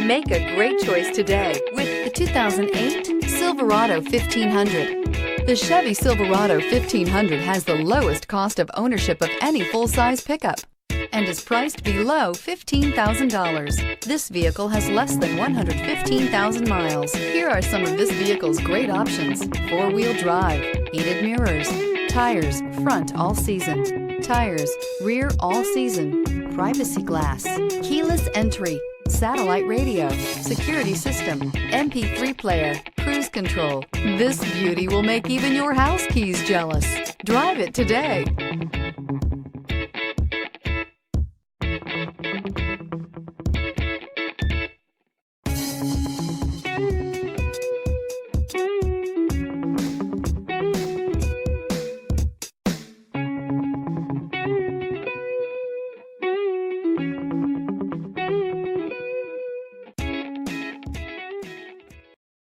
Make a great choice today with the 2008 Silverado 1500. The Chevy Silverado 1500 has the lowest cost of ownership of any full-size pickup and is priced below $15,000. This vehicle has less than 115,000 miles. Here are some of this vehicle's great options: four-wheel drive, heated mirrors, tires front all season, tires rear all season, privacy glass, keyless entry, satellite radio, security system, MP3 player, cruise control. This beauty will make even your house keys jealous. Drive it today.